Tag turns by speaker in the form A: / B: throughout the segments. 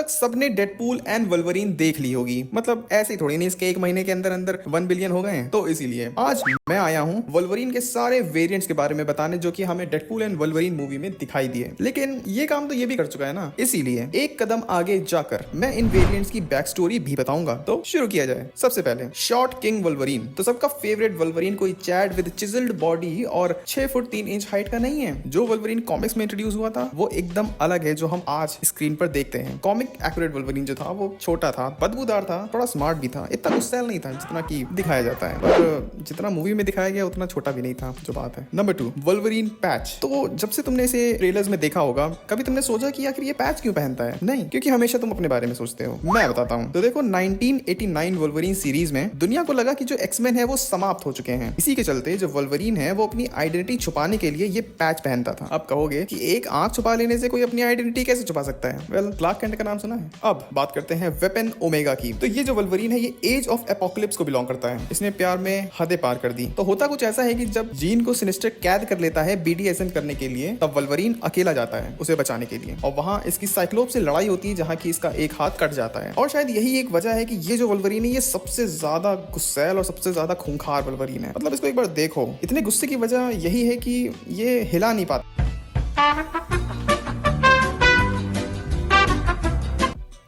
A: तक सबने Deadpool and वल्वरीन देख ली होगी, मतलब ऐसे ही थोड़ी नहीं इसके एक महीने के अंदर अंदर 1 बिलियन हो गए हैं। तो इसीलिए आज मैं आया हूँ वल्वरीन के सारे वेरिएंट्स के बारे में बताने जो कि हमें डेडपूल एंड वल्वरीन मूवी में दिखाई दिए। लेकिन ये काम तो ये भी कर चुका है ना, इसीलिए एक कदम आगे जाकर मैं इन वेरिएंट्स की बैक स्टोरी भी बताऊंगा। तो शुरू किया जाए। सबसे पहले शॉर्ट किंग वल्वरीन। तो सबका फेवरेट वल्वरीन कोई चैड विद चिजल्ड बॉडी और 6 फुट 3 इंच हाइट का नहीं है। जो वल्वरीन कॉमिक्स में इंट्रोड्यूस हुआ था वो एकदम अलग है जो हम आज स्क्रीन पर देखते हैं। कॉमिक एक्यूरेट वल्वरीन जो था वो छोटा था, बदबूदार था, थोड़ा स्मार्ट भी था, इतना गुस्सैल नहीं था जितना कि दिखाया जाता है, और जितना मूवी में दिखाया गया उतना छोटा भी नहीं था, जो बात है। Number 2 Wolverine patch. तो जब से तुमने इसे ट्रेलर्स में देखा होगा, कभी तुमने सोचा कि आखिर ये पैच क्यों पहनता है? नहीं, क्योंकि हमेशा तुम अपने बारे में सोचते हो। मैं बताता हूँ। तो देखो 1989 वल्वरीन सीरीज में दुनिया को लगा कि जो एक्समैन है वो समाप्त हो चुके हैं। इसी के चलते जो वल्वरीन है वो अपनी आइडेंटिटी छुपाने के लिए ये पैच पहनता था। अब कहोगे कि एक आंख छुपा लेने से कोई अपनी आइडेंटिटी कैसे छुपा सकता है? वेल, क्लार्क कैंट का नाम सुना है? अब बात करते हैं वेपन ओमेगा की। तो ये जो वल्वरीन है ये एज ऑफ एपोकलिप्स को बिलोंग करता है। इसने प्यार में हदें पार कर दी। तो होता कुछ ऐसा है कि जब जीन को सिनिस्टर कैद कर लेता है बीडीएसएम करने के लिए, तब वल्वरीन अकेला जाता है उसे बचाने के लिए, और वहां इसकी साइक्लोप से लड़ाई होती है जहां की इसका एक हाथ कट जाता है। और शायद यही एक वजह है कि ये जो वल्वरीन है ये सबसे ज्यादा गुस्सैल और सबसे ज्यादा खूंखार वल्वरीन है। मतलब इसको एक बार देखो, इतने गुस्से की वजह यही है कि ये हिला नहीं पाता।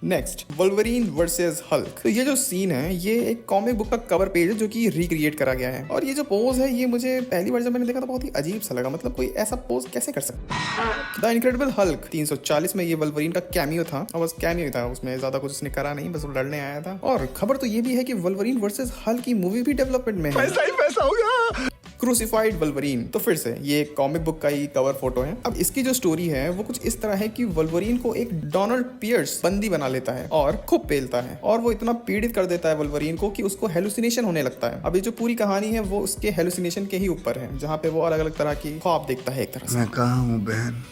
A: Next Wolverine versus Hulk. तो ये जो सीन है ये एक कॉमिक बुक का कवर पेज है जो कि रिक्रिएट करा गया है, और ये जो पोज है ये मुझे पहली बार जब मैंने देखा तो बहुत ही अजीब सा लगा। मतलब कोई ऐसा पोज कैसे कर सकता है? द इनक्रेडिबल हल्क 340 में ये वल्वरीन का कैमियो था, और बस कैमियो था, उसमें ज्यादा कुछ उसने करा नहीं, बस वो लड़ने आया था। और खबर तो ये भी है कि वल्वरीन वर्सेस हल्क की मूवी भी डेवलपमेंट में है। पैसा ही पैसा होगा। क्रूसिफाइड वल्वरीन। तो फिर से ये कॉमिक बुक का ही कवर फोटो है। अब इसकी जो स्टोरी है वो कुछ इस तरह है कि वल्वरीन को एक डोनाल्ड पियर्स बंदी बना लेता है और खूब पेलता है, और वो इतना पीड़ित कर देता है वल्वरीन को कि उसको हेलुसिनेशन होने लगता है। अब ये जो पूरी कहानी है वो उसके हेलुसिनेशन के ही ऊपर है, जहाँ पे वो अलग अलग तरह की ख्वाब देखता है। एक तरह से
B: मैं कहाँ हूँ बहन?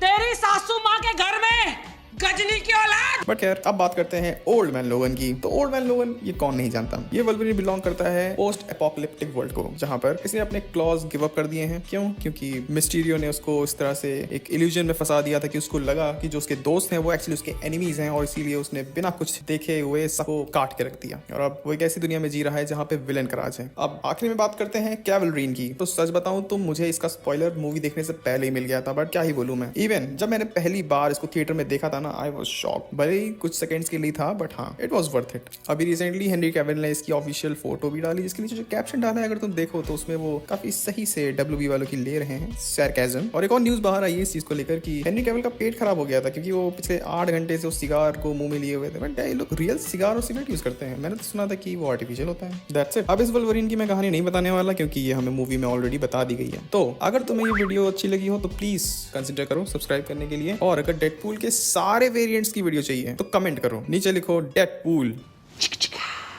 C: तेरी सासू माँ के घर में गजनी की औलाद।
A: बट खैर अब बात करते हैं ओल्ड मैन लोगन की। तो ओल्ड मैन लोगन ये कौन नहीं जानता? ये वल्वरीन बिलोंग करता है पोस्ट एपोकलिप्टिक वर्ल्ड को, जहां पर इसने अपने क्लॉज गिव अप कर दिए हैं। क्यों? क्योंकि मिस्टीरियो ने उसको इस तरह से एक इल्यूजन में फंसा दिया था कि उसको लगा कि जो उसके दोस्त हैं वो एक्चुअली उसके एनिमीज हैं, और इसीलिए उसने बिना कुछ देखे हुए सबको काट के रख दिया। और अब वो एक ऐसी दुनिया में जी रहा है जहाँ पे विलेन का राज है। अब आखिरी में बात करते हैं कैवलरीन की। तो सच बताऊं तो मुझे इसका स्पॉइलर मूवी देखने से पहले ही मिल गया था, बट क्या ही बोलूं मैं। इवन जब मैंने पहली बार इसको थिएटर में देखा था ना, आई वाज शॉक्ड। भले ही कुछ सेकंड्स के लिए था, बट हाँ, इट वाज वर्थ इट। अभी रिसेंटली हेनरी कैविल ने इसकी ऑफिशियल फोटो भी डाली, जिसके नीचे जो कैप्शन डाला है अगर तुम देखो तो उसमें वो काफी सही से डब्ल्यूबी वालों की ले रहे हैं सरकाज़म। और एक और न्यूज बाहर आई है इस चीज को लेकर कि हेनरी कैविल का पेट खराब हो गया था क्योंकि वो पिछले 8 घंटे से उस सिगार को मुंह में लिए हुए थे। बट ये लोग रियल सिगार और सिगरेट यूज करते हैं? मैंने तो सुना था कि वो आर्टिफिशियल होता है। That's it. अब इस वल्वरीन की मैं कहानी नहीं बताने वाला क्योंकि ये हमें मूवी में ऑलरेडी बता दी गई है। तो अगर तुम्हें ये वीडियो अच्छी लगी हो तो प्लीज कंसिडर करो सब्सक्राइब करने के लिए, और अगर डेडपूल के सारे वेरिएंट्स की वीडियो चाहिए तो कमेंट करो, नीचे लिखो डेडपूल।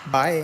A: बाय।